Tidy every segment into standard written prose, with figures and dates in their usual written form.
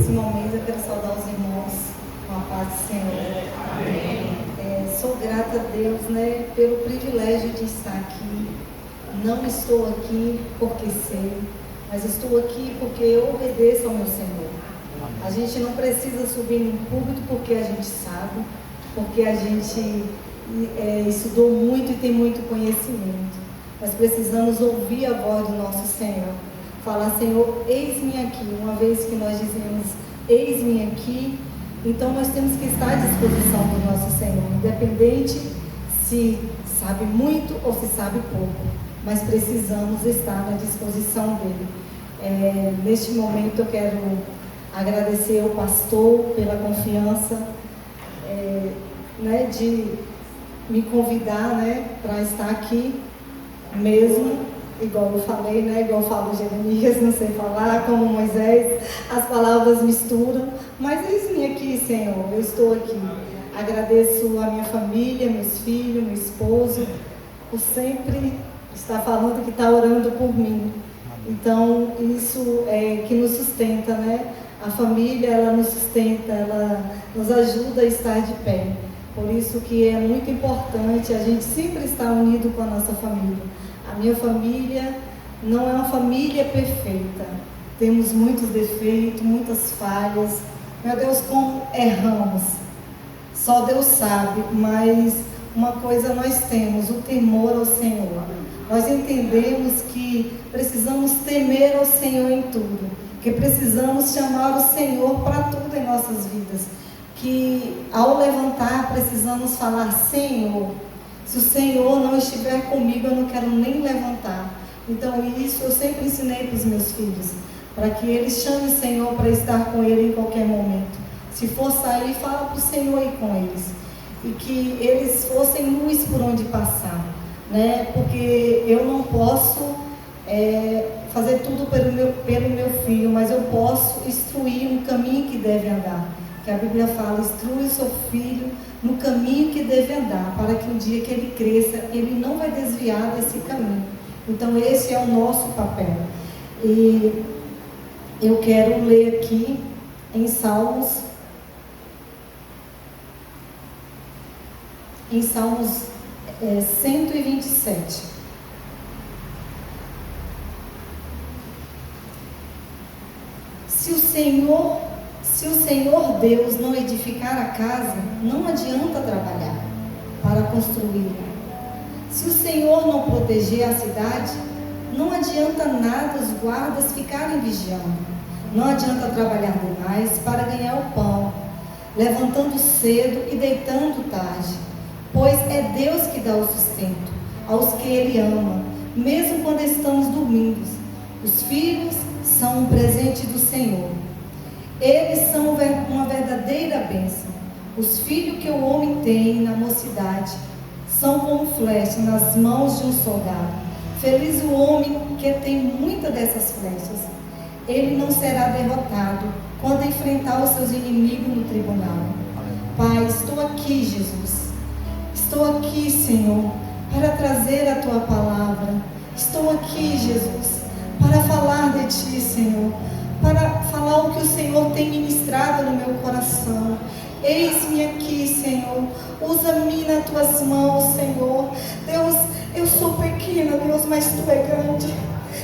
Nesse momento eu quero saudar os irmãos com a paz do Senhor. Amém. Sou grata a Deus, né, pelo privilégio de estar aqui. Não estou aqui porque sei, mas estou aqui porque eu obedeço ao meu Senhor. A gente não precisa subir num púlpito porque a gente sabe, porque a gente estudou muito e tem muito conhecimento. Nós precisamos ouvir a voz do nosso Senhor. Falar, Senhor, eis-me aqui. Uma vez que nós dizemos, eis-me aqui, então nós temos que estar à disposição do nosso Senhor, independente se sabe muito ou se sabe pouco, mas precisamos estar à disposição dele. Neste momento eu quero agradecer ao pastor pela confiança de me convidar, para estar aqui mesmo. Igual eu falei, igual eu falo Jeremias, não sei falar, como Moisés, as palavras misturam, mas eis-me aqui, Senhor, eu estou aqui. Agradeço a minha família, meus filhos, meu esposo, por sempre estar falando que está orando por mim. Então, isso é que nos sustenta, A família, ela nos sustenta, ela nos ajuda a estar de pé. Por isso que é muito importante a gente sempre estar unido com a nossa família. A minha família não é uma família perfeita. Temos muitos defeitos, muitas falhas. Meu Deus, como erramos. Só Deus sabe, mas uma coisa nós temos, o temor ao Senhor. Nós entendemos que precisamos temer ao Senhor em tudo, que precisamos chamar o Senhor para tudo em nossas vidas. Que ao levantar precisamos falar, Senhor, se o Senhor não estiver comigo, eu não quero nem levantar. Então isso eu sempre ensinei para os meus filhos, para que eles chamem o Senhor para estar com Ele em qualquer momento. Se for sair, fala para o Senhor ir com eles. E que eles fossem luz por onde passar, Porque eu não posso fazer tudo pelo meu filho, mas eu posso instruir no caminho que deve andar. Que a Bíblia fala, instrui o seu filho no caminho que deve andar, para que um dia que ele cresça, ele não vai desviar desse caminho. Então esse é o nosso papel. E eu quero ler aqui em Salmos 127. Se o Senhor Deus não edificar a casa, não adianta trabalhar para construí-la. Se o Senhor não proteger a cidade, não adianta nada os guardas ficarem vigiando. Não adianta trabalhar demais para ganhar o pão, levantando cedo e deitando tarde, pois é Deus que dá o sustento aos que Ele ama, mesmo quando estamos dormindo. Os filhos são um presente do Senhor. Eles são uma verdadeira bênção. Os filhos que o homem tem na mocidade são como flechas nas mãos de um soldado. Feliz o homem que tem muitas dessas flechas. Ele não será derrotado quando enfrentar os seus inimigos no tribunal. Pai, estou aqui, Jesus. Estou aqui, Senhor, para trazer a Tua palavra. Estou aqui, Jesus, para falar de Ti, Senhor, para falar o que o Senhor tem ministrado no meu coração. Eis-me aqui, Senhor, usa-me nas Tuas mãos, Senhor. Deus, eu sou pequena, Deus, mas Tu é grande.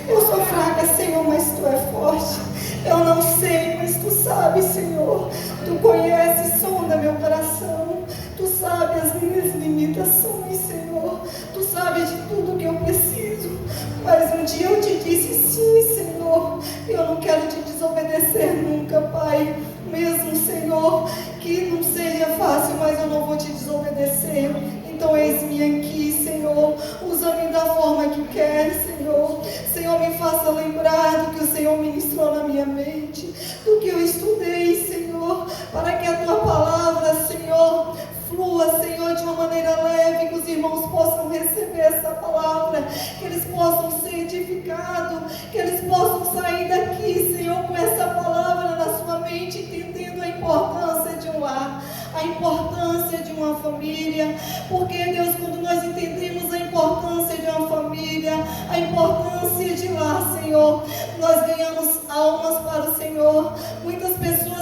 Eu sou fraca, Senhor, mas Tu é forte. Eu não sei, mas Tu sabes, Senhor. Tu conheces, sonda meu coração. Tu sabes as minhas limitações, Senhor. Tu sabes de tudo que eu preciso. Mas um dia eu Te disse sim, Senhor. Eu não quero Te desobedecer nunca, Pai. Mesmo, Senhor, que não seja fácil, mas eu não vou Te desobedecer. Então eis-me aqui, Senhor. Usa-me da forma que queres, Senhor. Senhor, me faça lembrar do que o Senhor ministrou na minha mente, do que eu estudei, Senhor, para que a Tua palavra, Senhor, flua, Senhor, de uma maneira leve, que os irmãos possam receber essa palavra, que eles possam ser edificados, que eles possam sair daqui, Senhor, com essa palavra na sua mente, entendendo a importância de um lar, a importância de uma família, porque, Deus, quando nós entendemos a importância de uma família, a importância de lá, Senhor, nós ganhamos almas para o Senhor. Muitas pessoas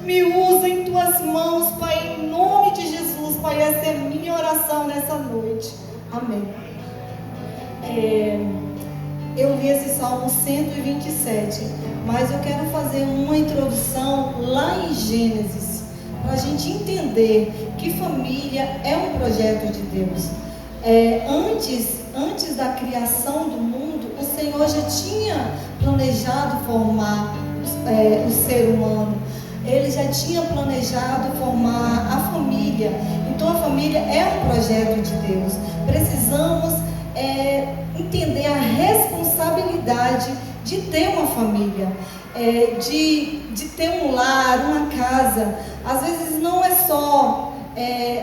Me usa em tuas mãos, Pai, em nome de Jesus, Pai. Essa é a minha oração nessa noite. Amém. Eu li esse Salmo 127, mas eu quero fazer uma introdução lá em Gênesis, para a gente entender que família é um projeto de Deus. Antes da criação do mundo, o Senhor já tinha planejado formar o ser humano. Ele já tinha planejado formar a família. Então a família é um projeto de Deus. Precisamos entender a responsabilidade de ter uma família, de ter um lar, uma casa. Às vezes não é só,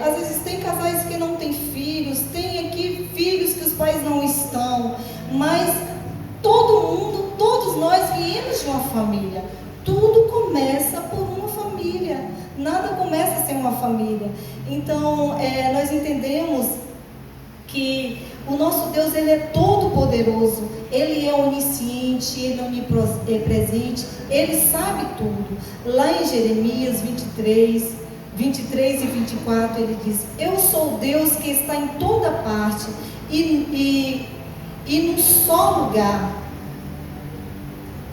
às vezes tem casais que não têm filhos, tem aqui filhos que os pais não estão, mas todos nós viemos de uma família. Tudo começa por uma família, nada começa sem uma família. Então nós entendemos que o nosso Deus, Ele é todo poderoso, Ele é onisciente, Ele é onipresente, Ele sabe tudo. Lá em Jeremias 23 e 24, Ele diz: eu sou Deus que está em toda parte e num só lugar.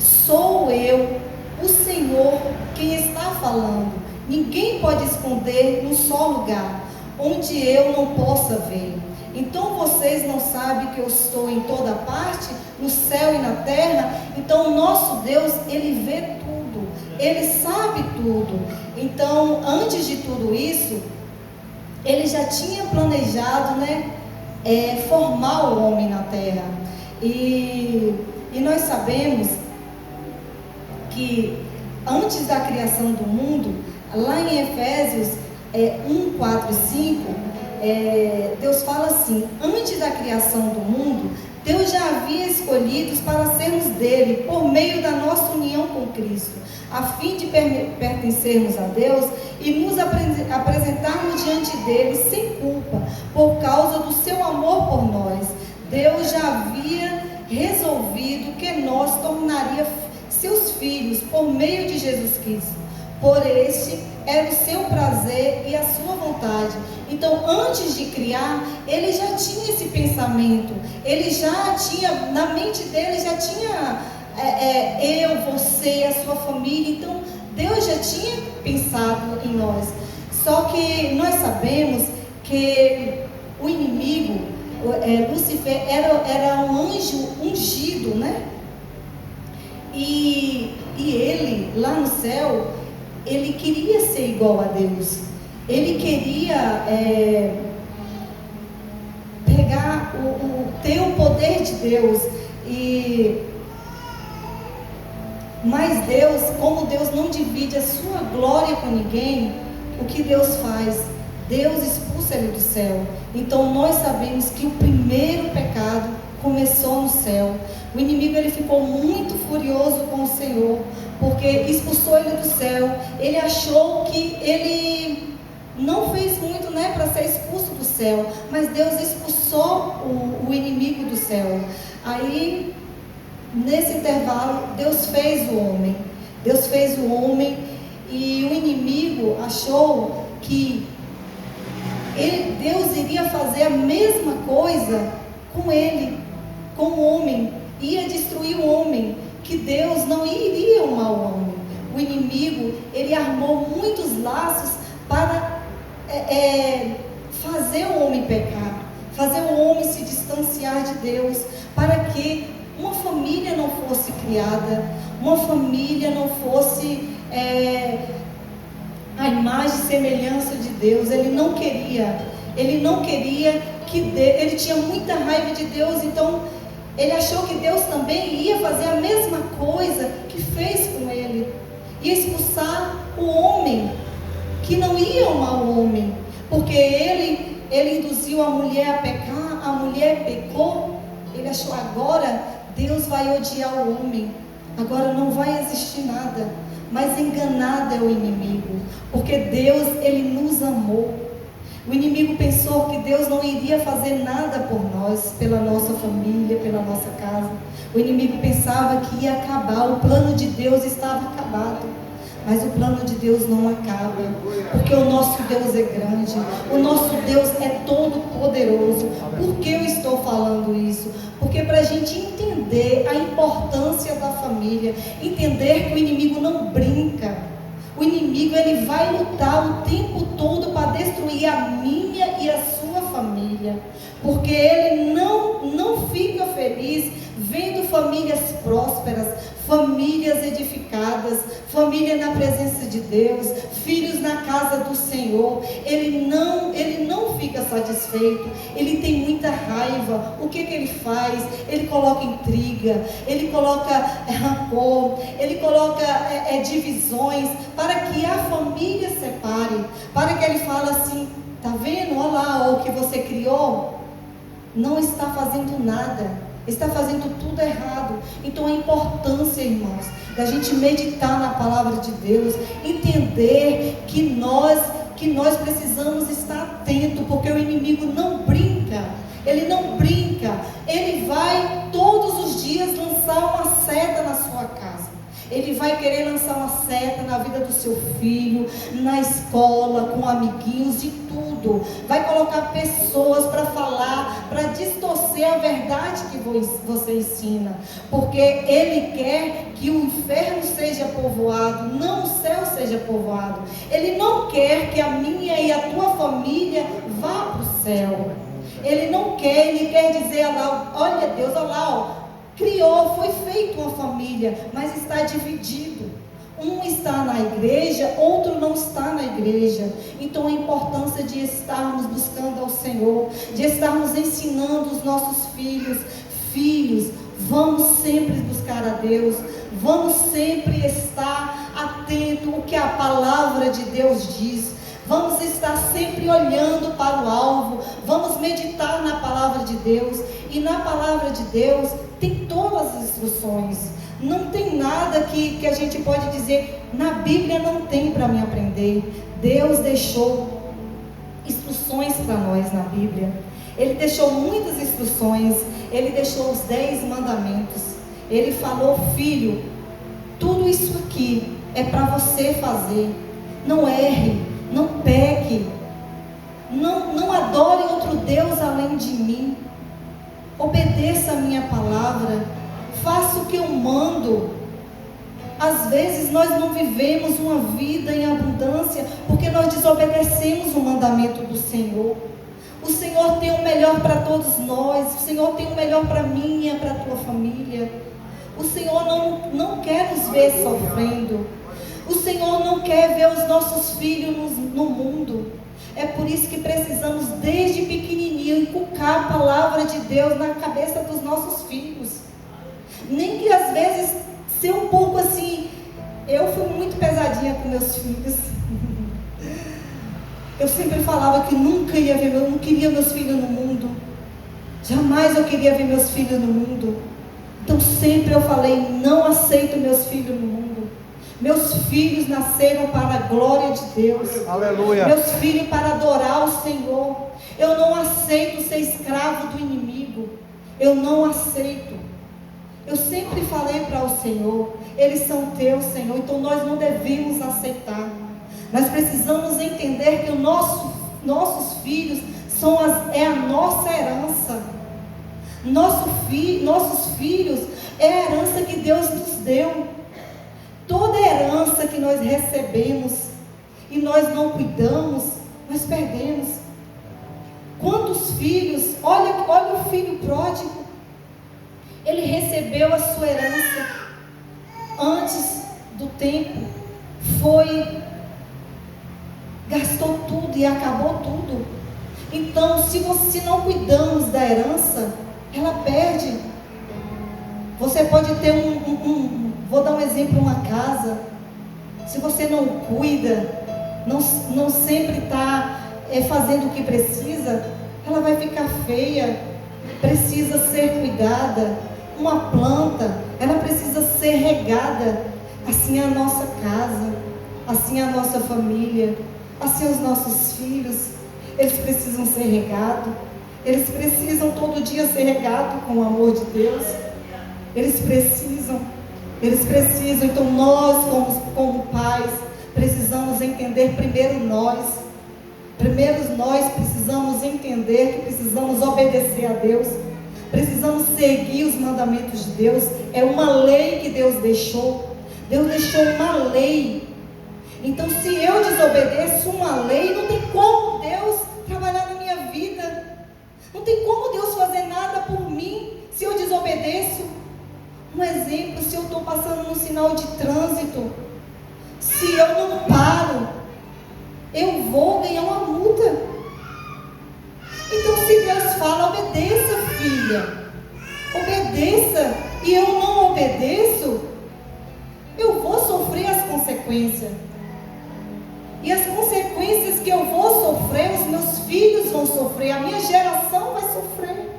Sou eu, o Senhor, quem está falando. Ninguém pode esconder num só lugar, onde eu não possa ver. Então vocês não sabem que eu estou em toda parte, no céu e na terra? Então o nosso Deus, Ele vê tudo, Ele sabe tudo. Então, antes de tudo isso, Ele já tinha planejado, formar o homem na terra. E nós sabemos que antes da criação do mundo, lá em Efésios 1, 4 e 5, Deus fala assim: antes da criação do mundo, Deus já havia escolhidos para sermos dele, por meio da nossa união com Cristo, a fim de pertencermos a Deus e nos apresentarmos diante dele sem culpa, por causa do seu amor por nós. Deus já havia resolvido que nós tornaria seus filhos por meio de Jesus Cristo. Por este era o seu prazer e a sua vontade. Então, antes de criar, Ele já tinha esse pensamento. Ele já tinha, na mente dele, já tinha eu, você, a sua família. Então, Deus já tinha pensado em nós. Só que nós sabemos que o inimigo, Lúcifer, era um anjo ungido, né? E ele, lá no céu, ele queria ser igual a Deus. Ele queria pegar ter o poder de Deus. Mas Deus, como Deus não divide a sua glória com ninguém, o que Deus faz? Deus expulsa ele do céu. Então nós sabemos que o primeiro pecado começou no céu. O inimigo, ele ficou muito furioso com o Senhor, porque expulsou ele do céu. Ele achou que ele não fez muito, para ser expulso do céu, mas Deus expulsou o inimigo do céu. Aí, nesse intervalo, Deus fez o homem. Deus fez o homem e o inimigo achou que Deus iria fazer a mesma coisa com ele, com o homem. Ia destruir o homem, que Deus não iria amar o homem. O inimigo, ele armou muitos laços para fazer o homem pecar, fazer o homem se distanciar de Deus, para que uma família não fosse criada, uma família não fosse a imagem e semelhança de Deus. Ele não queria que ele tinha muita raiva de Deus. Então ele achou que Deus também ia fazer a mesma coisa que fez com ele, ia expulsar o homem, que não ia amar o homem, porque ele induziu a mulher a pecar, a mulher pecou. Ele achou: agora Deus vai odiar o homem, agora não vai existir nada. Mas enganado é o inimigo, porque Deus, ele nos amou. O inimigo pensou que Deus não iria fazer nada por nós, pela nossa família, pela nossa casa. O inimigo pensava que ia acabar, o plano de Deus estava acabado. Mas o plano de Deus não acaba, porque o nosso Deus é grande, o nosso Deus é todo poderoso. Por que eu estou falando isso? Porque para a gente entender a importância da família, entender que o inimigo não brinca. O inimigo, ele vai lutar o tempo todo para destruir a minha e a sua família, porque ele não fica feliz vendo famílias prósperas, famílias edificadas, família na presença de Deus, filhos na casa do Senhor. Ele não fica satisfeito, ele tem muita raiva. O que ele faz? Ele coloca intriga, ele coloca rancor, ele coloca divisões, para que a família separe, para que ele fale assim: tá vendo? Olha lá, o que você criou não está fazendo nada, está fazendo tudo errado. Então a importância, irmãos, da gente meditar na palavra de Deus, entender que nós precisamos estar atentos, porque o inimigo não brinca, ele não brinca, ele vai todos os dias lançar uma seta na sua casa. Ele vai querer lançar uma seta na vida do seu filho, na escola, com amiguinhos, de tudo. Vai colocar pessoas para falar, para distorcer a verdade que você ensina. Porque ele quer que o inferno seja povoado, não o céu seja povoado. Ele não quer que a minha e a tua família vá para o céu. Ele não quer, ele quer dizer: olha Deus, olha lá, ó. Criou, foi feito uma família, mas está dividido. Um está na igreja, outro não está na igreja. Então a importância de estarmos buscando ao Senhor, de estarmos ensinando os nossos filhos, vamos sempre buscar a Deus, vamos sempre estar atento ao que a palavra de Deus diz. Vamos estar sempre olhando para o alvo, vamos meditar na palavra de Deus. E na palavra de Deus tem todas as instruções. Não tem nada que a gente pode dizer, na Bíblia não tem para me aprender. Deus deixou instruções para nós na Bíblia. Ele deixou muitas instruções. Ele deixou os 10 mandamentos. Ele falou: filho, tudo isso aqui é para você fazer. Não erre, não peque, não adore outro Deus além de mim. Obedeça a minha palavra, faça o que eu mando. Às vezes nós não vivemos uma vida em abundância porque nós desobedecemos o mandamento do Senhor. O Senhor tem o melhor para todos nós. O Senhor tem o melhor para mim e para a tua família. O Senhor não quer nos ver sofrendo. O Senhor não quer ver os nossos filhos no mundo. É por isso que precisamos, desde pequenininho, inculcar a palavra de Deus na cabeça dos nossos filhos. Nem que às vezes ser um pouco assim. Eu fui muito pesadinha com meus filhos. Eu sempre falava que nunca ia ver, eu não queria meus filhos no mundo. Jamais eu queria ver meus filhos no mundo. Então sempre eu falei: não aceito meus filhos no mundo. Meus filhos nasceram para a glória de Deus. Aleluia. Meus filhos para adorar o Senhor. Eu não aceito ser escravo do inimigo. Eu não aceito. Eu sempre falei para o Senhor: eles são teus, Senhor. Então nós não devemos aceitar. Nós precisamos entender que nossos filhos é a nossa herança. Nossos filhos é a herança que Deus nos deu. Toda herança que nós recebemos e nós não cuidamos, nós perdemos. Quantos filhos, olha o filho pródigo, ele recebeu a sua herança antes do tempo, gastou tudo e acabou tudo. Então, se não cuidamos da herança, ela perde. Você pode ter vou dar um exemplo, uma casa. Se você não cuida, não sempre está fazendo o que precisa, ela vai ficar feia, precisa ser cuidada. Uma planta, ela precisa ser regada. Assim é a nossa casa, assim é a nossa família, assim os nossos filhos, eles precisam ser regados. Eles precisam todo dia ser regados com o amor de Deus. Eles precisam. Eles precisam, então nós como pais, precisamos entender primeiro nós precisamos entender que precisamos obedecer a Deus, precisamos seguir os mandamentos de Deus. É uma lei que Deus deixou uma lei. Então se eu desobedeço uma lei, não tem como Deus trabalhar na minha vida, não tem como Deus fazer nada por mim se eu desobedeço. Um exemplo, se eu estou passando num sinal de trânsito, se eu não paro, eu vou ganhar uma multa. Então se Deus fala, obedeça, filha, obedeça, e eu não obedeço, eu vou sofrer as consequências. E as consequências que eu vou sofrer, os meus filhos vão sofrer, a minha geração vai sofrer.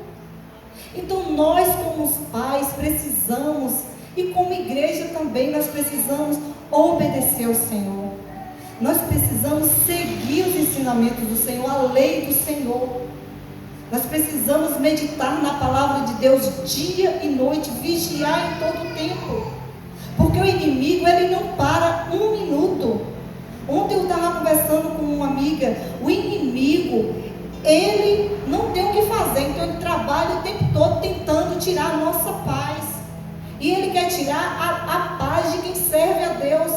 Então nós como os pais precisamos, e como igreja também, nós precisamos obedecer ao Senhor. Nós precisamos seguir os ensinamentos do Senhor, a lei do Senhor. Nós precisamos meditar na palavra de Deus dia e noite, vigiar em todo o tempo. Porque o inimigo, ele não para um minuto. Ontem eu estava conversando com uma amiga, o inimigo, ele não tem o que fazer, então ele trabalha o tempo todo tentando tirar a nossa paz. E ele quer tirar a paz de quem serve a Deus,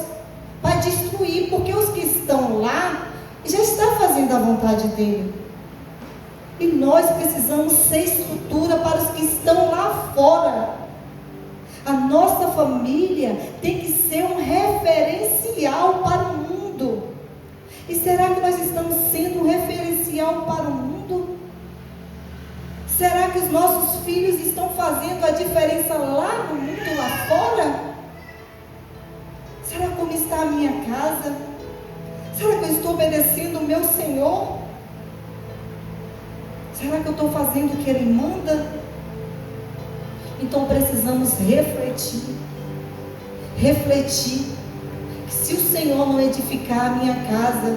para destruir, porque os que estão lá, já estão fazendo a vontade dele. E nós precisamos ser estrutura para os que estão lá fora. A nossa família tem que ser um referencial para o mundo. E será que nós estamos sendo um referencial para o mundo? Será que os nossos filhos estão fazendo a diferença lá no mundo, lá fora? Será como está a minha casa? Será que eu estou obedecendo o meu Senhor? Será que eu estou fazendo o que Ele manda? Então precisamos refletir. Que se o Senhor não edificar a minha casa,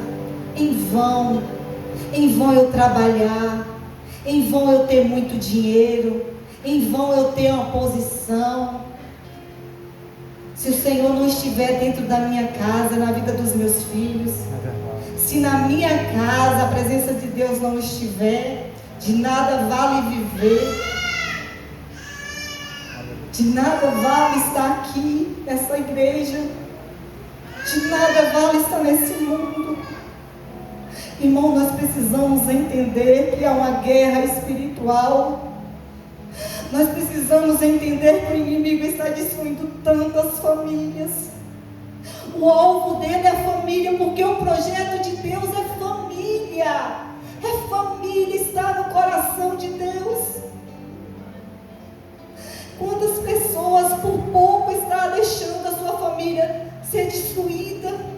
em vão eu trabalhar, em vão eu ter muito dinheiro, em vão eu ter uma posição. Se o Senhor não estiver dentro da minha casa, na vida dos meus filhos, se na minha casa a presença de Deus não estiver, de nada vale viver, de nada vale estar aqui nessa igreja, de nada vale estar nesse mundo. Irmão, nós precisamos entender que há uma guerra espiritual. Nós precisamos entender que o inimigo está destruindo tantas famílias. O alvo dele é a família, porque o projeto de Deus é família. É família, está no coração de Deus. Quantas pessoas por pouco estão deixando a sua família ser destruída?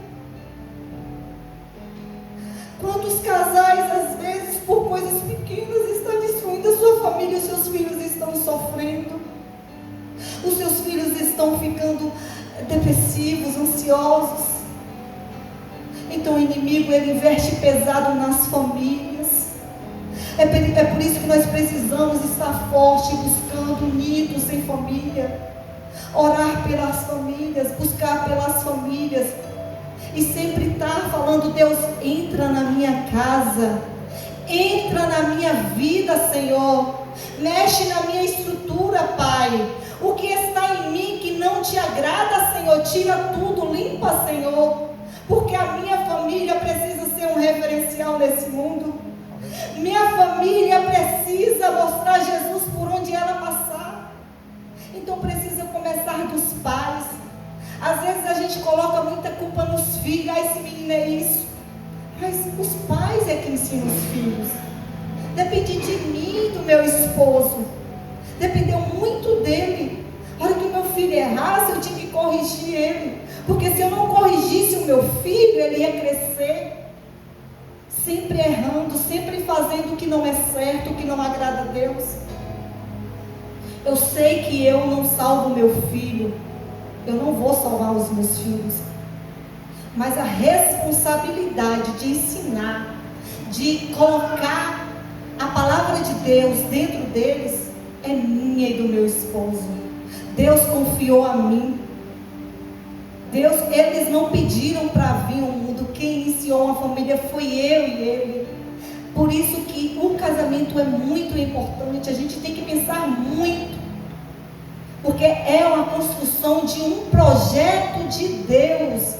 Quantos casais, às vezes, por coisas pequenas, estão destruindo a sua família, os seus filhos estão sofrendo, os seus filhos estão ficando depressivos, ansiosos. Então o inimigo, ele investe pesado nas famílias. É por isso que nós precisamos estar forte, buscando unidos em família, orar pelas famílias, buscar pelas famílias, e sempre estar falando: Deus, entra na minha casa, entra na minha vida, Senhor, mexe na minha estrutura, Pai. O que está em mim que não te agrada, Senhor, tira tudo, limpa, Senhor, porque a minha família precisa ser um referencial nesse mundo. Minha família precisa mostrar Jesus por onde ela passar. Então precisa começar dos pais. Às vezes a gente coloca muita culpa nos filhos. Esse menino é isso. Mas os pais é que ensinam os filhos. Depende de mim e do meu esposo. Dependeu muito dele. A hora que o meu filho errasse, eu tinha que corrigir ele. Porque se eu não corrigisse o meu filho, ele ia crescer sempre errando, sempre fazendo o que não é certo, o que não agrada a Deus. Eu sei que eu não salvo meu filho, eu não vou salvar os meus filhos, mas a responsabilidade de ensinar, de colocar a palavra de Deus dentro deles, é minha e do meu esposo. Deus confiou a mim. Deus, eles não pediram para vir ao mundo. Quem iniciou uma família foi eu e ele. Por isso que o casamento é muito importante. A gente tem que pensar muito, porque é uma construção de um projeto de Deus.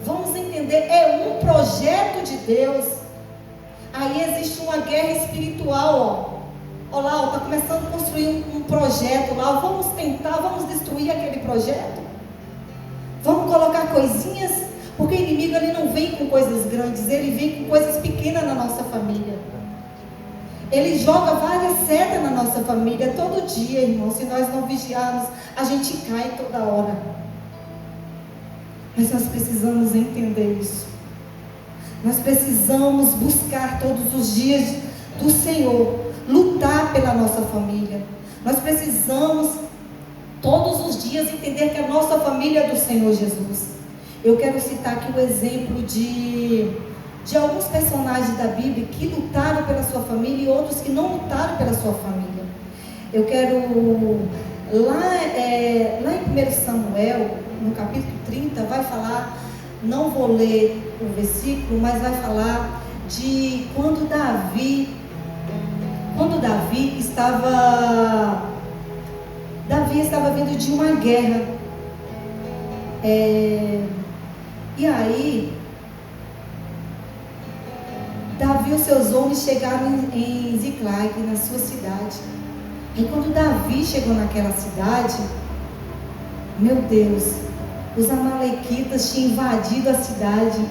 Vamos entender, é um projeto de Deus. Aí existe uma guerra espiritual, ó lá, está começando a construir um projeto lá, vamos tentar, vamos destruir aquele projeto, vamos colocar coisinhas, porque o inimigo ele não vem com coisas grandes, ele vem com coisas pequenas na nossa família. Ele joga várias setas na nossa família todo dia, irmão. Se nós não vigiarmos, a gente cai toda hora. Mas nós precisamos entender isso. Nós precisamos buscar todos os dias do Senhor, lutar pela nossa família. Nós precisamos todos os dias entender que a nossa família é do Senhor Jesus. Eu quero citar aqui o exemplo de alguns personagens da Bíblia que lutaram pela sua família e outros que não lutaram pela sua família. Eu quero, lá em 1 Samuel, no capítulo 30, vai falar, não vou ler o versículo, mas vai falar de quando Davi estava vindo de uma guerra. E aí, Davi e os seus homens chegaram em Ziclag, na sua cidade. E quando Davi chegou naquela cidade, meu Deus, os amalequitas tinham invadido a cidade,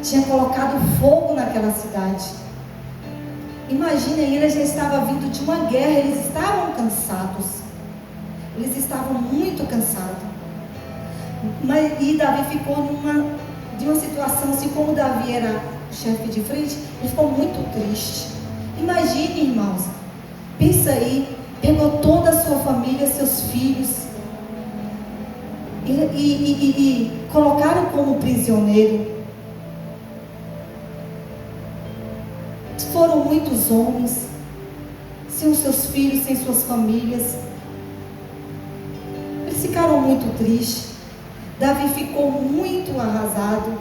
tinham colocado fogo naquela cidade. Imaginem, eles já estavam vindo de uma guerra, eles estavam cansados, eles estavam muito cansados. E Davi ficou de uma situação assim, como Davi era chefe de frente, ele ficou muito triste. Imagine, irmãos, pensa aí, pegou toda a sua família, seus filhos, e colocaram como prisioneiro. Foram muitos homens, sem os seus filhos, sem suas famílias. Eles ficaram muito tristes. Davi ficou muito arrasado.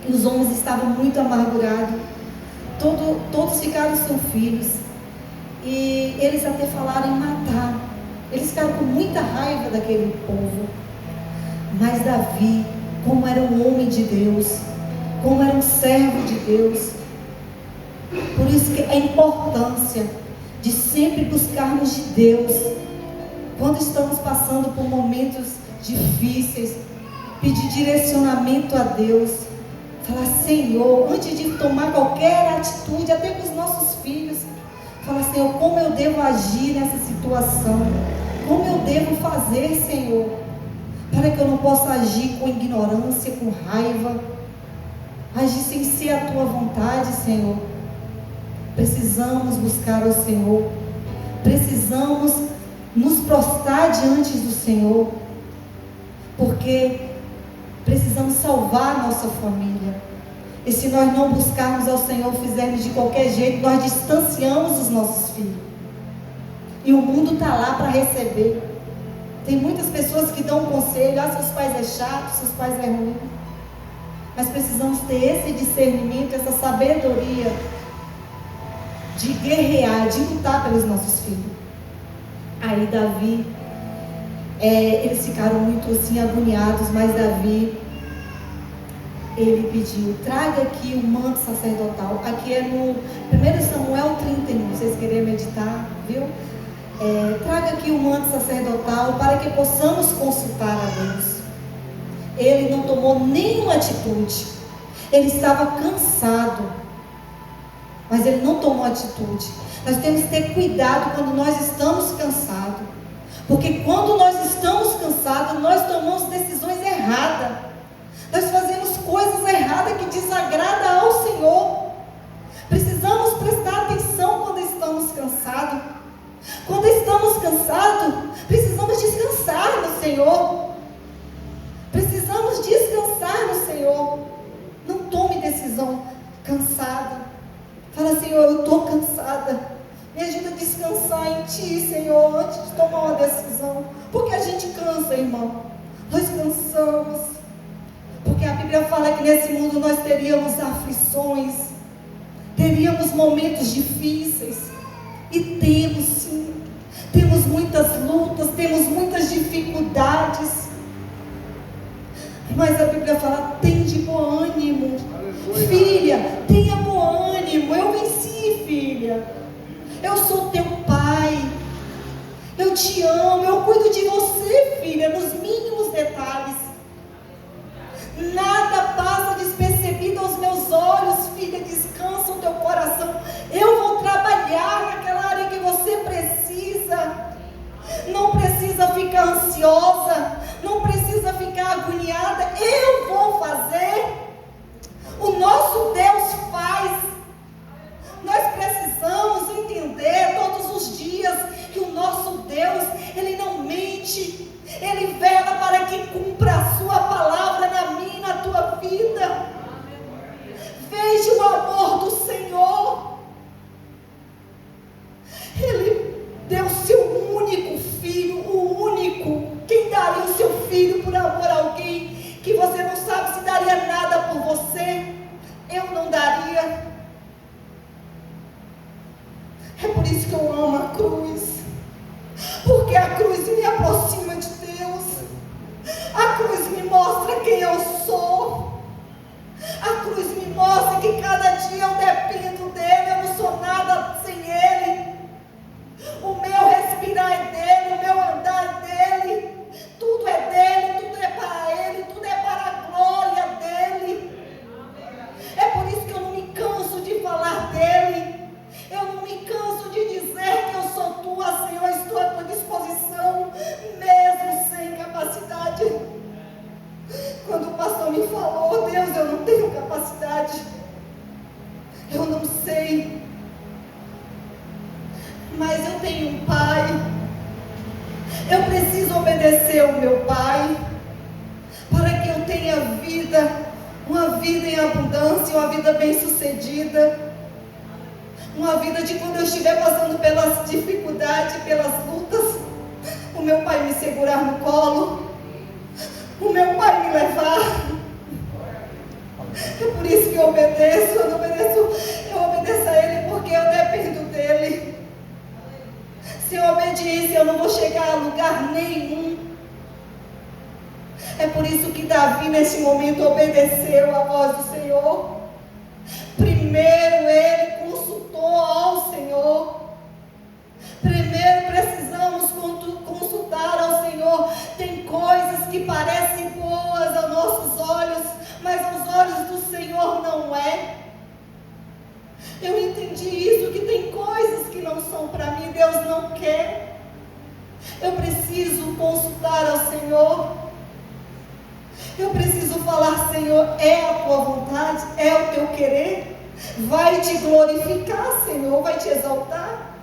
E os homens estavam muito amargurados. Todos ficaram sem filhos. E eles até falaram em matar. Eles ficaram com muita raiva daquele povo. Mas Davi, como era um homem de Deus, como era um servo de Deus, por isso que a importância de sempre buscarmos de Deus, quando estamos passando por momentos difíceis, pedir direcionamento a Deus, falar: Senhor, antes de tomar qualquer atitude, até com os nossos filhos, falar: Senhor, como eu devo agir nessa situação, como eu devo fazer, Senhor, para que eu não possa agir com ignorância, com raiva, agir sem ser a tua vontade, Senhor. Precisamos buscar o Senhor, precisamos nos prostrar diante do Senhor, porque precisamos salvar a nossa família. E se nós não buscarmos ao Senhor, fizermos de qualquer jeito, nós distanciamos os nossos filhos. E o mundo está lá para receber. Tem muitas pessoas que dão conselho: seus pais é chato, seus pais é ruim. Mas precisamos ter esse discernimento, essa sabedoria de guerrear, de lutar pelos nossos filhos. Aí Davi, eles ficaram muito assim agoniados, mas Davi, ele pediu: traga aqui o manto sacerdotal. Aqui é no 1 Samuel 31, vocês querem meditar, viu? Traga aqui o manto sacerdotal para que possamos consultar a Deus. Ele não tomou nenhuma atitude. Ele estava cansado, mas ele não tomou atitude. Nós temos que ter cuidado quando nós estamos cansados, porque quando nós estamos cansados, nós tomamos decisões erradas, nós fazemos coisas erradas que desagradam ao Senhor. Precisamos prestar atenção quando estamos cansados. Quando estamos cansados, precisamos descansar no Senhor. Precisamos descansar no Senhor. Não tome decisão cansada. Fala: Senhor, eu estou cansada, me ajuda a descansar em Ti, Senhor, antes de tomar uma decisão. Porque a gente cansa, irmão. Nós cansamos. nesse mundo nós teríamos aflições, teríamos momentos difíceis, e temos sim, temos muitas lutas, temos muitas dificuldades, mas a Bíblia fala: tem de bom ânimo, filha, tenha bom ânimo, eu venci, filha, eu sou teu pai, eu te amo, eu cuido de você, filha, nos mínimos detalhes, nada passa despercebido aos meus olhos, filha, descansa o teu coração, eu vou trabalhar naquela área que você precisa, não precisa ficar ansiosa, não precisa ficar agoniada, eu vou fazer, o nosso Deus faz. Nós precisamos entender todos os dias que o nosso Deus, Ele não mente, Ele vela para que cumpra a sua palavra na minha e na tua vida. Veja o amor do Senhor. Ele deu seu único filho, o único. Quem daria o seu filho por amor a alguém que você não sabe se daria nada por você? Eu não daria. É por isso que eu amo a cruz, porque a cruz me aproxima de Deus, a cruz me mostra quem eu sou, a cruz me mostra que cada dia eu dependo dele, eu não sou nada sem ele, o meu respirar é dele, o meu andar é dele, tudo é dele, tudo é para ele, tudo é para a glória dele. É por isso que eu não me canso de falar dele. Eu não me canso de dizer que eu sou tua, Senhor, estou à tua disposição, mesmo sem capacidade. Quando o pastor me falou: Deus, eu não tenho capacidade, eu não sei, mas eu tenho um pai, eu preciso obedecer ao meu pai, para que eu tenha vida, uma vida em abundância, uma vida bem sucedida. Uma vida de quando eu estiver passando pelas dificuldades, pelas lutas, o meu pai me segurar no colo, o meu pai me levar. É por isso que eu obedeço, eu obedeço a ele porque eu dependo dele. Sem obediência eu não vou chegar a lugar nenhum. É por isso que Davi nesse momento obedeceu a voz do Senhor. Primeiro ele consultou ao Senhor. Primeiro precisamos consultar ao Senhor. Tem coisas que parecem boas aos nossos olhos, mas aos olhos do Senhor não é. Eu entendi isso, que tem coisas que não são para mim, Deus não quer. Eu preciso consultar ao Senhor. Eu preciso falar: Senhor, é a tua vontade? É o teu querer? Vai te glorificar, Senhor, vai te exaltar,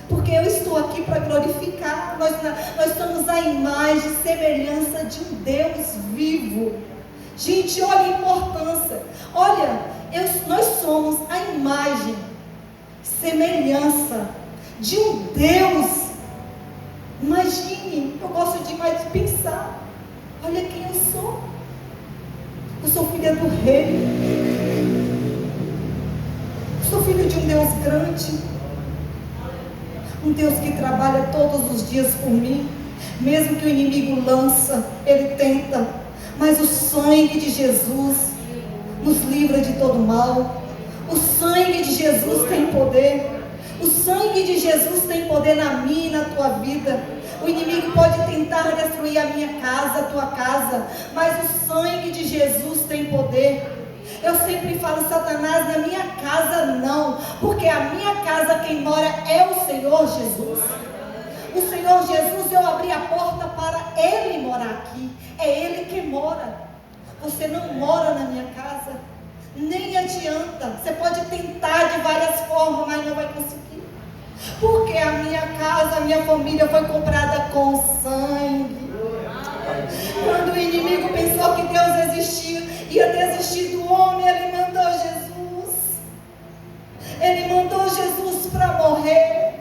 porque eu estou aqui para glorificar. Nós somos a imagem e semelhança de um Deus vivo. Gente, olha a importância. Olha, nós somos a imagem, semelhança de um Deus. Imagine, eu gosto demais de pensar. Olha quem eu sou. Eu sou filha do rei. Sou filho de um Deus grande, um Deus que trabalha todos os dias por mim, mesmo que o inimigo lança, ele tenta, mas o sangue de Jesus nos livra de todo mal. O sangue de Jesus tem poder, o sangue de Jesus tem poder na minha e na tua vida. O inimigo pode tentar destruir a minha casa, a tua casa, mas o sangue de Jesus tem poder. Eu sempre falo: Satanás, na minha casa não, porque a minha casa quem mora é o Senhor Jesus. O Senhor Jesus, eu abri a porta para Ele morar aqui, é Ele que mora. Você não mora na minha casa, nem adianta. Você pode tentar de várias formas, mas não vai conseguir, porque a minha casa, a minha família foi comprada com sangue. Quando o inimigo pensou que Deus ia desistir do homem, ele mandou Jesus. Ele mandou Jesus para morrer,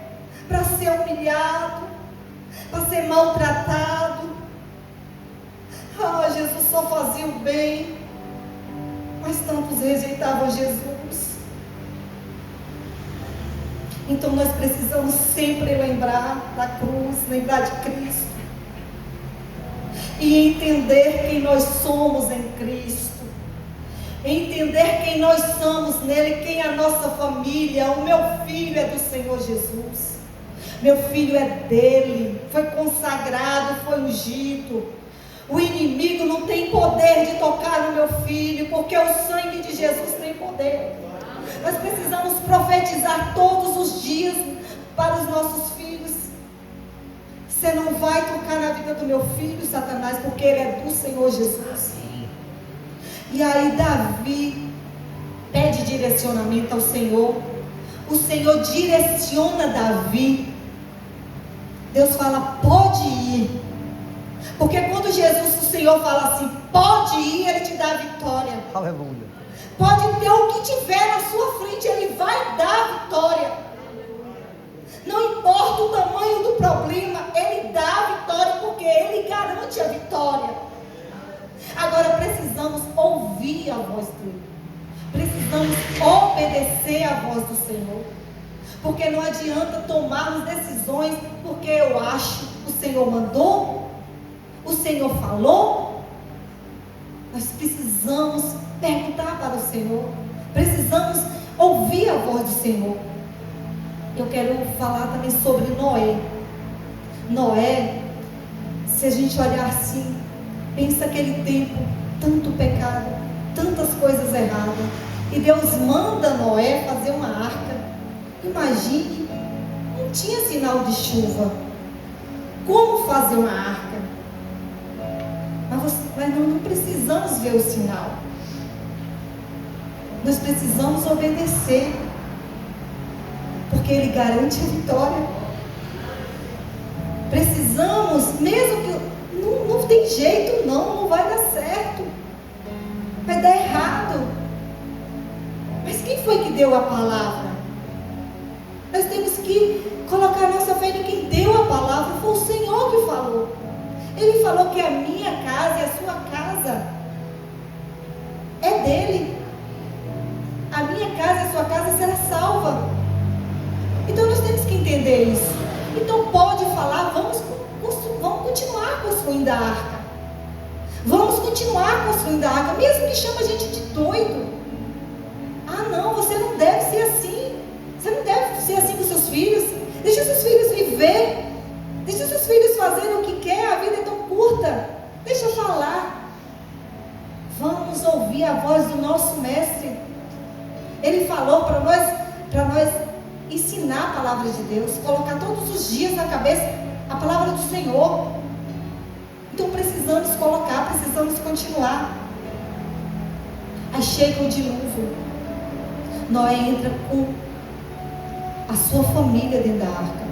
para ser humilhado, para ser maltratado. Jesus só fazia o bem. rejeitavam Jesus. Então nós precisamos sempre lembrar da cruz, lembrar de Cristo. E entender quem nós somos em Cristo. Entender quem nós somos nele, quem é a nossa família. O meu filho é do Senhor Jesus. Meu filho é dele. Foi consagrado, foi ungido. O inimigo não tem poder de tocar no meu filho, porque o sangue de Jesus tem poder. Nós precisamos profetizar todos os dias para os nossos filhos. Você não vai tocar na vida do meu filho, Satanás, porque ele é do Senhor Jesus. E aí Davi pede direcionamento ao Senhor. O Senhor direciona Davi. Deus fala, pode ir. Porque quando Jesus, o Senhor fala assim, pode ir, Ele te dá a vitória. Aleluia. Pode ter o que tiver na sua frente, Ele vai dar a vitória. Não importa o tamanho do problema, Ele dá a vitória, porque Ele garante a vitória. Agora precisamos ouvir a voz dEle. Precisamos obedecer a voz do Senhor. Porque não adianta tomarmos decisões porque eu acho, o Senhor mandou, o Senhor falou. Nós precisamos perguntar para o Senhor. Precisamos ouvir a voz do Senhor. Eu quero falar também sobre Noé. Noé, se a gente olhar assim, pensa aquele tempo, tanto pecado, tantas coisas erradas. E Deus manda Noé fazer uma arca. Imagine, não tinha sinal de chuva. Como fazer uma arca? Mas nós não precisamos ver o sinal. Nós precisamos obedecer. Porque Ele garante a vitória. Precisamos, mesmo que não tem jeito, não vai dar certo. Vai dar errado. Mas quem foi que deu a palavra? Nós temos que colocar nossa fé em quem deu a palavra. Foi o Senhor que falou. Ele falou que a minha casa e a sua casa é dele. A minha casa e a sua casa será salva. Então nós temos que entender isso. Então pode falar, vamos continuar construindo a arca. Vamos continuar construindo a arca, mesmo que chame a gente de doido. Ah não, você não deve ser assim. Você não deve ser assim com seus filhos. Deixa seus filhos viver. Deixa seus filhos fazerem o que quer. A vida é tão curta. Deixa eu falar. Vamos ouvir a voz do nosso mestre. Ele falou para nós ensinar a palavra de Deus, colocar todos os dias na cabeça a palavra do Senhor. Então precisamos colocar, precisamos continuar. Aí chega o dilúvio. Noé entra com a sua família dentro da arca.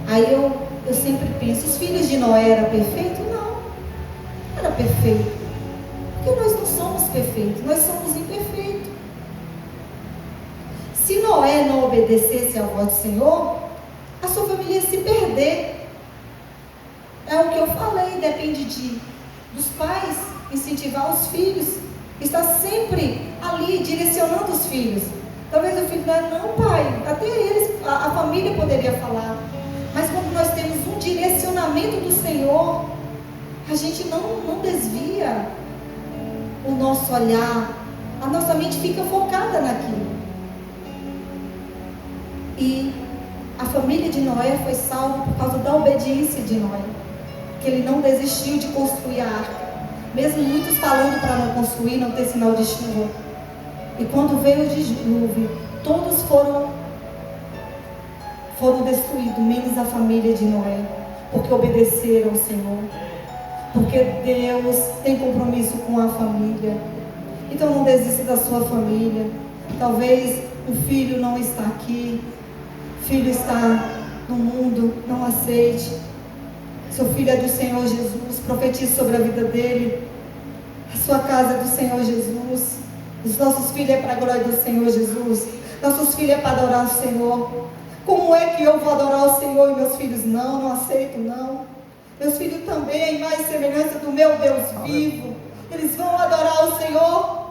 Aí eu sempre penso, os filhos de Noé eram perfeitos? Não era perfeito. Porque nós não somos perfeitos, nós somos imperfeitos. Se Noé não obedecesse à voz do Senhor, a sua família ia se perder. É o que eu falei, depende dos pais incentivar os filhos, estar sempre ali direcionando os filhos. Talvez o filho não, pai, até eles, a família poderia falar. Mas quando nós temos um direcionamento do Senhor, a gente não desvia o nosso olhar, a nossa mente fica focada naquilo. E a família de Noé foi salva por causa da obediência de Noé, que ele não desistiu de construir a arca, mesmo muitos falando para não construir, não ter sinal de chuva. E quando veio o dilúvio, todos foram destruídos, menos a família de Noé, porque obedeceram ao Senhor, porque Deus tem compromisso com a família. Então não desista da sua família. Talvez o filho não está aqui, o filho está no mundo, não aceite. Seu filho é do Senhor Jesus, profetize sobre a vida dele. A sua casa é do Senhor Jesus. Os nossos filhos é para a glória do Senhor Jesus. Nossos filhos é para adorar o Senhor. Como é que eu vou adorar o Senhor e meus filhos não aceito não? Meus filhos também, a imagem e semelhança do meu Deus vivo. Eles vão adorar o Senhor.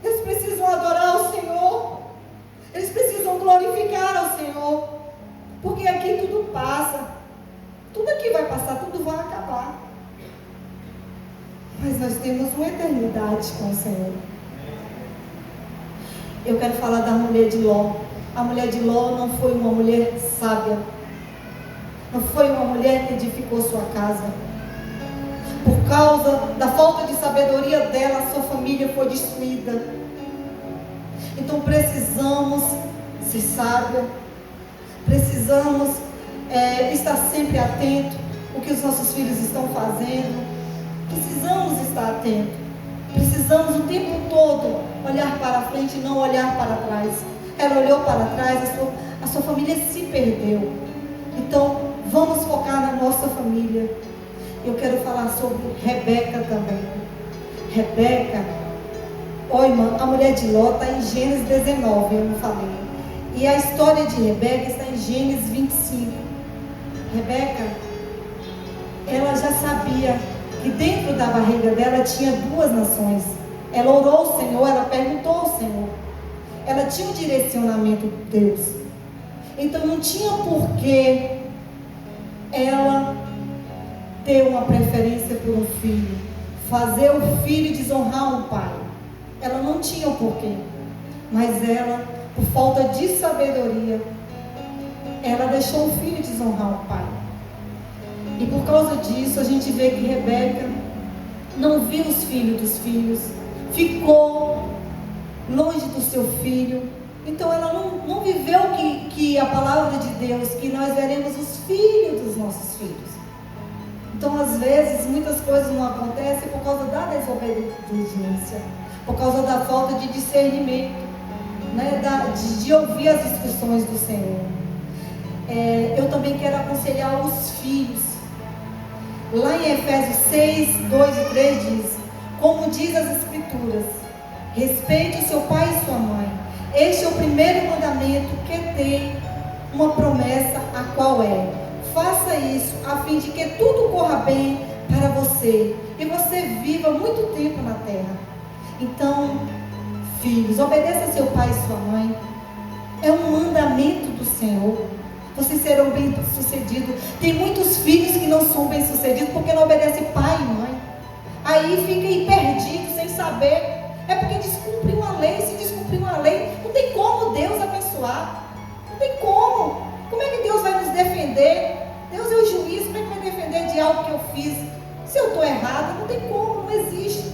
Eles precisam adorar o Senhor. Eles precisam glorificar ao Senhor. Porque aqui tudo passa. Tudo aqui vai passar, tudo vai acabar. Mas nós temos uma eternidade com o Senhor. Eu quero falar da mulher de Ló. A mulher de Ló não foi uma mulher sábia. Não foi uma mulher que edificou sua casa. Por causa da falta de sabedoria dela, sua família foi destruída. Então precisamos ser sábia. Precisamos estar sempre atento ao que os nossos filhos estão fazendo. Precisamos estar atentos. Precisamos o tempo todo olhar para frente e não olhar para trás. Ela olhou para trás, a sua família se perdeu. Então, vamos focar na nossa família. Eu quero falar sobre Rebeca também. Rebeca, irmã, a mulher de Ló está em Gênesis 19, eu não falei. E a história de Rebeca está em Gênesis 25. Rebeca, ela já sabia que dentro da barriga dela tinha duas nações. Ela orou ao Senhor, ela perguntou ao Senhor. Ela tinha um direcionamento de Deus. Então não tinha porquê ela ter uma preferência por um filho, fazer o filho desonrar um pai. Ela não tinha o porquê. Mas ela, por falta de sabedoria, ela deixou o filho desonrar o pai. E por causa disso a gente vê que Rebeca não viu os filhos dos filhos, ficou longe do seu filho. Então ela não viveu que a palavra de Deus, que nós veremos os filhos dos nossos filhos. Então às vezes muitas coisas não acontecem por causa da desobediência, por causa da falta de discernimento, né? de ouvir as instruções do Senhor. Eu também quero aconselhar os filhos. Lá em Efésios 6, 2 e 3 diz: como diz as Escrituras, respeite o seu pai e sua mãe. Este é o primeiro mandamento que tem uma promessa, a qual é: faça isso a fim de que tudo corra bem para você e você viva muito tempo na terra. Então, filhos, obedeça a seu pai e sua mãe. É um mandamento do Senhor. Vocês serão bem-sucedidos. Tem muitos filhos que não são bem-sucedidos porque não obedecem pai e mãe. Aí fica aí perdido, sem saber. É porque descumpriu a lei. Se descumpriu a lei, não tem como Deus abençoar. Não tem como. Como é que Deus vai nos defender? Deus é o juiz. Como é que vai defender de algo que eu fiz? Se eu estou errado, não tem como, não existe.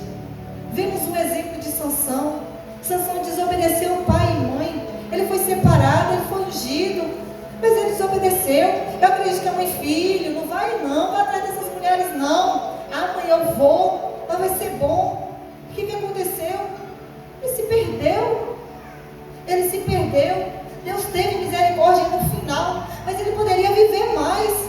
Vemos um exemplo de Sansão. Sansão desobedeceu o pai e mãe. Ele foi separado, ele foi ungido, mas ele desobedeceu. Eu acredito que a mãe: filho, não vai atrás dessas mulheres não. Amanhã eu vou, mas vai ser bom. O que aconteceu? Ele se perdeu. Ele se perdeu. Deus teve misericórdia no final, mas ele poderia viver mais.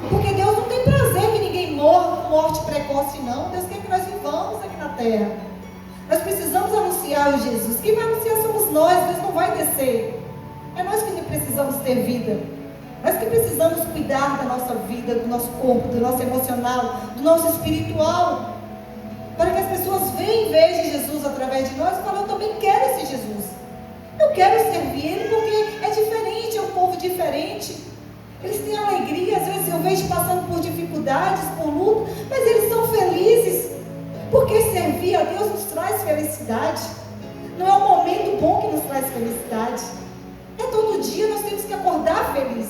Porque Deus não tem prazer que ninguém morra, morte precoce não. Deus quer que nós vivamos aqui na terra. Nós precisamos anunciar o Jesus. Quem vai anunciar somos nós. Deus não vai descer. É nós que precisamos ter vida. Nós que precisamos cuidar da nossa vida, do nosso corpo, do nosso emocional, do nosso espiritual. Para que as pessoas vejam Jesus através de nós e falem: eu também quero esse Jesus. Eu quero servir Ele porque é diferente, é um povo diferente. Eles têm alegria, às vezes eu vejo passando por dificuldades, por luta, mas eles são felizes. Porque servir a Deus nos traz felicidade. Não é um momento bom que nos traz felicidade. É todo dia. Nós temos que acordar feliz.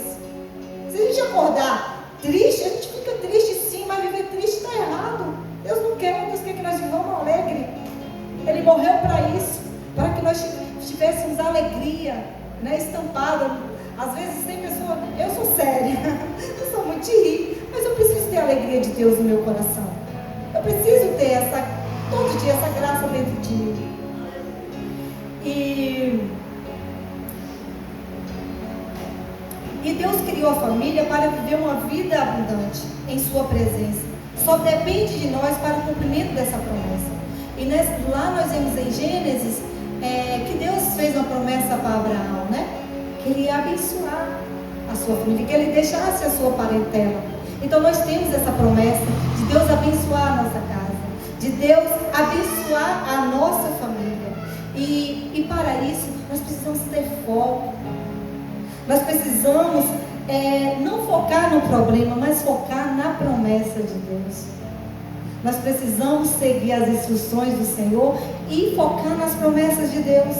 Se a gente acordar triste, a gente fica triste sim, mas viver triste está errado. Deus não quer, Deus quer que nós vivamos alegre. Ele morreu para isso, para que nós tivéssemos alegria, né, estampada. Às vezes tem pessoa, eu sou séria, eu sou muito de rir, mas eu preciso ter a alegria de Deus no meu coração. Eu preciso ter todo dia essa graça dentro de mim. E Deus criou a família para viver uma vida abundante em sua presença. Só depende de nós para o cumprimento dessa promessa. E lá nós vemos em Gênesis que Deus fez uma promessa para Abraão, né? Que ele ia abençoar a sua família, que ele deixasse a sua parentela. Então nós temos essa promessa de Deus abençoar a nossa casa, de Deus abençoar a nossa família. E para isso, nós precisamos ter foco. Nós precisamos não focar no problema, mas focar na promessa de Deus. Nós precisamos seguir as instruções do Senhor e focar nas promessas de Deus.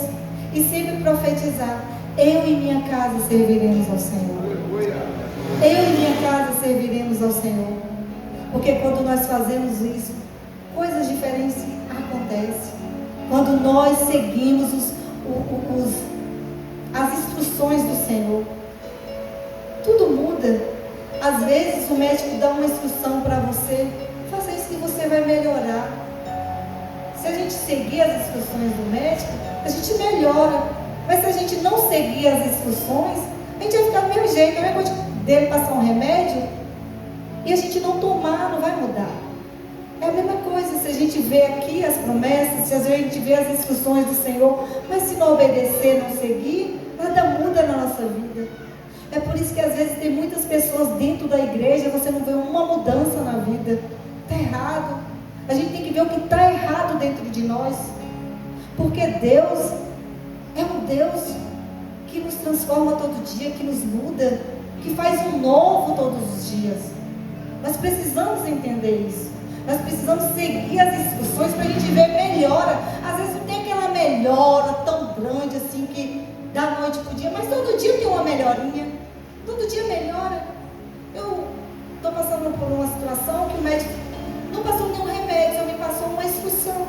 E sempre profetizar: eu e minha casa serviremos ao Senhor. Eu e minha casa serviremos ao Senhor. Porque quando nós fazemos isso, coisas diferentes acontecem. Quando nós seguimos as instruções do Senhor, tudo muda. Às vezes o médico dá uma instrução para você, faça isso que você vai melhorar. Se a gente seguir as instruções do médico, a gente melhora. Mas se a gente não seguir as instruções, a gente vai ficar do mesmo jeito. Não é coisa dele passar um remédio e a gente não tomar, não vai mudar. É a mesma coisa se a gente vê aqui as promessas, se a gente vê as instruções do Senhor, mas se não obedecer, não seguir, nada muda na nossa vida. É por isso que às vezes tem muitas pessoas dentro da igreja, você não vê uma mudança na vida. Está errado. A gente tem que ver o que está errado dentro de nós. Porque Deus é um Deus que nos transforma todo dia, que nos muda, que faz um novo todos os dias. Nós precisamos entender isso. Nós precisamos seguir as instruções para a gente ver melhora. Às vezes não tem aquela melhora tão grande assim que da noite para o dia, mas todo dia tem uma melhorinha. Todo dia melhora. Eu estou passando por uma situação que o médico não passou nenhum remédio, só me passou uma instrução.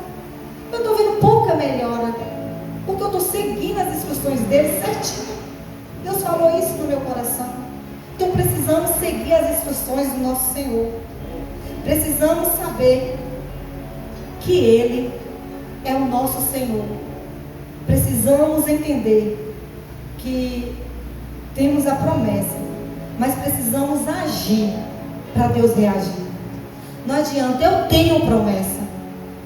Eu estou vendo pouca melhora, porque eu estou seguindo as instruções dele certinho. Deus falou isso no meu coração. Então precisamos seguir as instruções do nosso Senhor. Precisamos saber que Ele é o nosso Senhor. Precisamos entender que temos a promessa, mas precisamos agir para Deus reagir. Não adianta, eu tenho promessa,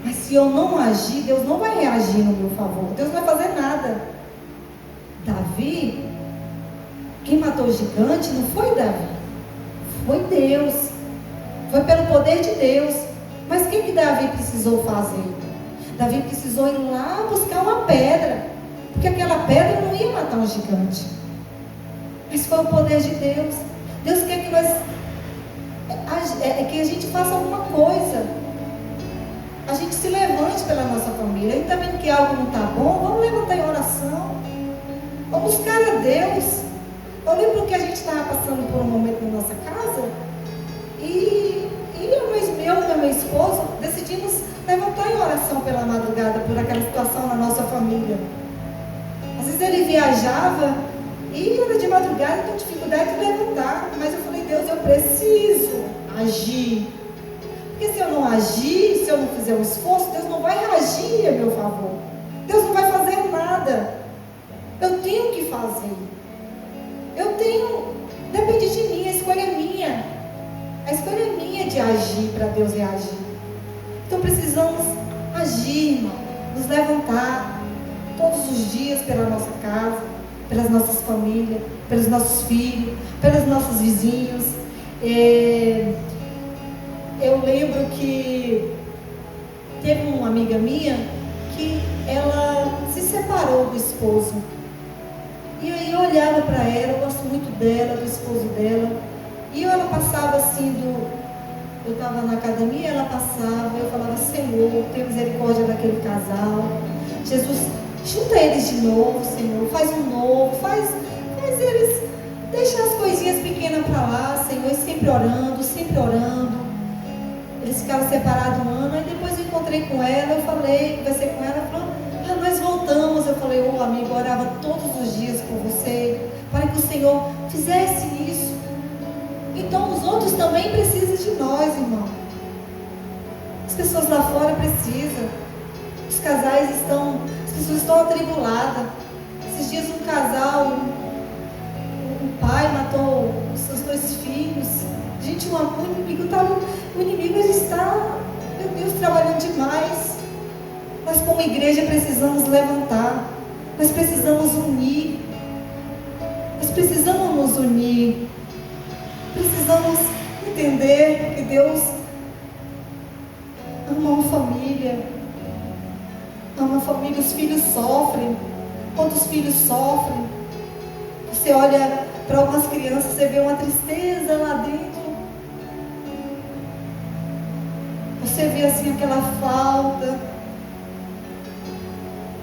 mas se eu não agir, Deus não vai reagir no meu favor. Deus não vai fazer nada. Davi, quem matou o gigante não foi Davi, foi Deus. Foi pelo poder de Deus. Mas o que Davi precisou fazer? Davi precisou ir lá buscar uma pedra, porque aquela pedra não ia matar um gigante. Mas foi o poder de Deus. Deus quer que que a gente faça alguma coisa. A gente se levante pela nossa família. A gente está vendo que algo não está bom, vamos levantar em oração. Vamos buscar a Deus. Eu lembro que a gente estava passando por um momento na nossa casa e eu e meu esposo decidimos levantar em oração pela madrugada por aquela situação na nossa família. Às vezes ele viajava e era de madrugada, tinha dificuldade de levantar, mas eu falei: Deus, eu preciso agir, porque se eu não agir, se eu não fizer um esforço, Deus não vai reagir a meu favor, Deus não vai fazer nada. Eu tenho que fazer, depende de mim, a escolha é minha. A escolha é minha de agir para Deus reagir. Então precisamos agir, irmão, nos levantar todos os dias pela nossa casa, pelas nossas famílias, pelos nossos filhos, pelos nossos vizinhos. Eu lembro que teve uma amiga minha que ela se separou do esposo. E aí eu olhava para ela, eu gosto muito dela, do esposo dela. E ela passava assim, eu estava na academia, ela passava, eu falava: Senhor, tenha misericórdia daquele casal. Jesus, junta eles de novo, Senhor, faz um novo, faz eles, deixa as coisinhas pequenas para lá, Senhor, e sempre orando, sempre orando. Eles ficaram separados um ano, aí depois eu encontrei com ela, eu falei, conversei com ela, ela falou: nós voltamos. Eu falei: amigo, eu orava todos os dias por você, para que o Senhor fizesse isso. Então os outros também precisam de nós, irmão. As pessoas lá fora precisam. Os casais as pessoas estão atribuladas. Esses dias um casal, um pai matou os seus 2 filhos. Gente, o inimigo está, meu Deus, trabalhando demais. Nós como igreja precisamos levantar. Nós precisamos unir. Nós precisamos nos unir. Precisamos entender que Deus ama uma família, ama uma família, os filhos sofrem. Quantos filhos sofrem? Você olha para algumas crianças, você vê uma tristeza lá dentro. Você vê assim aquela falta.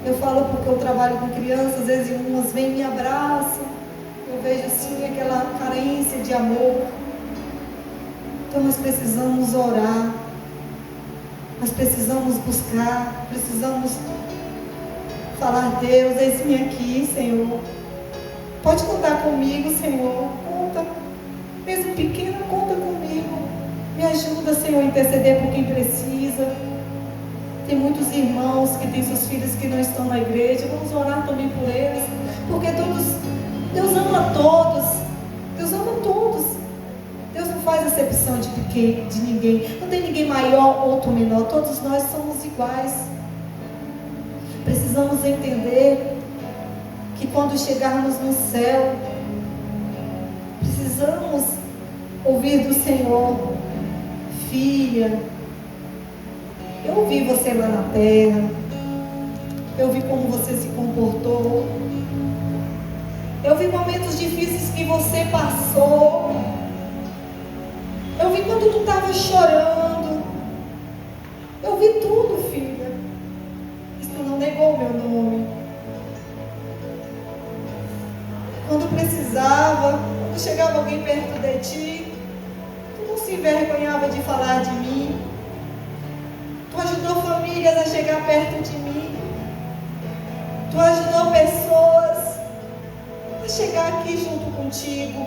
Eu falo porque eu trabalho com crianças, às vezes umas vêm e me abraçam. Eu vejo assim aquela carência de amor. Então nós precisamos orar. Nós precisamos buscar. Precisamos falar: Deus, eis-me aqui, Senhor. Pode contar comigo, Senhor. Conta. Mesmo pequena, conta comigo. Me ajuda, Senhor, a interceder por quem precisa. Tem muitos irmãos que têm seus filhos que não estão na igreja. Vamos orar também por eles. Porque Deus ama todos. Deus ama todos. Deus não faz acepção de ninguém. Não tem ninguém maior ou outro menor. Todos nós somos iguais. Precisamos entender que quando chegarmos no céu, precisamos ouvir do Senhor: filha, eu vi você lá na terra, eu vi como você se comportou, eu vi momentos difíceis que você passou, eu vi quando tu estava chorando, eu vi tudo, filha. Mas tu não negou o meu nome. Quando precisava, quando chegava alguém perto de ti, tu não se envergonhava de falar de mim. Tu ajudou famílias a chegar perto de mim. Tu ajudou pessoas a chegar aqui junto contigo.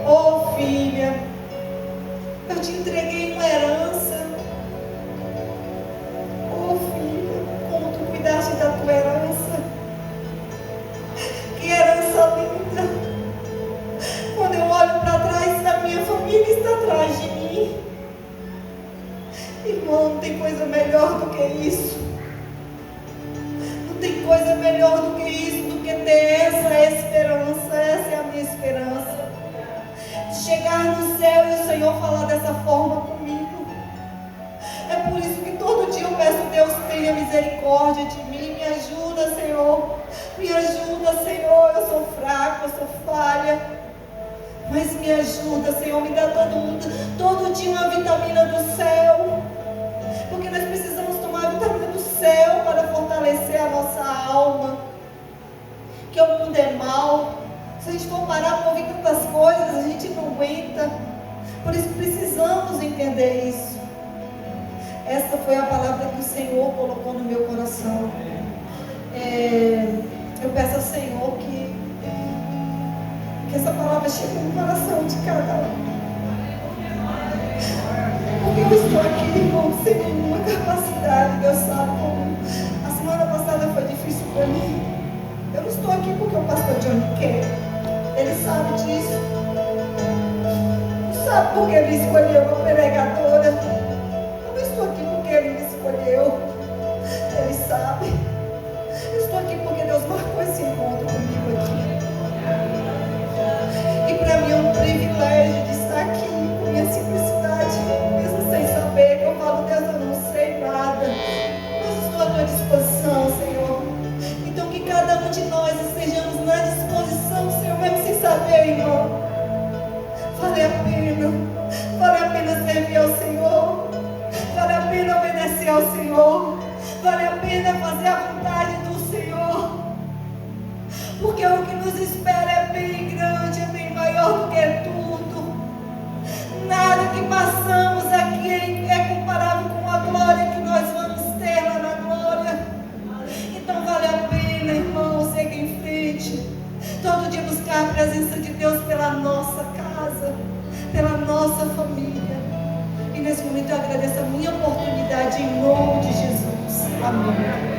Oh, filha, eu te entreguei uma herança. Oh, filha, como tu cuidaste da tua herança. Que herança linda. Quando eu olho para trás, a minha família está atrás de mim. Irmão, não tem coisa melhor do que isso. Não tem coisa melhor do que isso, do que ter essa esperança. Essa é a minha esperança. Chegar no céu e o Senhor falar dessa forma comigo. É por isso que todo dia eu peço: Deus, tenha misericórdia de mim. Me ajuda, Senhor. Me ajuda, Senhor. Eu sou fraca, eu sou falha. Mas me ajuda, Senhor. Me dá todo dia uma vitamina do céu. Porque nós precisamos tomar a vitamina do céu para fortalecer a nossa alma. Que o mundo é mau. Se a gente for parar para ouvir tantas coisas, a gente não aguenta. Por isso precisamos entender isso. Essa foi a palavra que o Senhor colocou no meu coração. Eu peço ao Senhor que essa palavra chegue no coração de cada um. Porque eu estou aqui, irmão, sem nenhuma capacidade. Deus sabe como. A semana passada foi difícil para mim. Eu não estou aqui porque o pastor Johnny quer. Ele sabe disso. Não sabe porque ele escolheu uma pregadora. Eu não estou aqui porque ele me escolheu. Ele sabe. Eu estou aqui porque Deus marcou esse encontro comigo aqui. E para mim é um privilégio de estar aqui com minha simplicidade, mesmo sem saber. Que eu falo: Deus, eu não sei nada, mas estou à tua disposição, Senhor. Então que cada um de nós estejamos na disposição, Senhor, mesmo sem saber, irmão. Vale a pena servir ao Senhor, vale a pena obedecer ao Senhor, vale a pena fazer a vontade do Senhor, porque o que nos espera é bem grande, é bem maior do que tudo. Nada que passamos aqui é comparável com a glória que nós vamos ter lá na glória. Então vale a pena, irmão, seguir em frente. Todo dia buscar a presença de Deus pela nossa casa, pela nossa família. E nesse momento eu agradeço a minha oportunidade em nome de Jesus. Amém.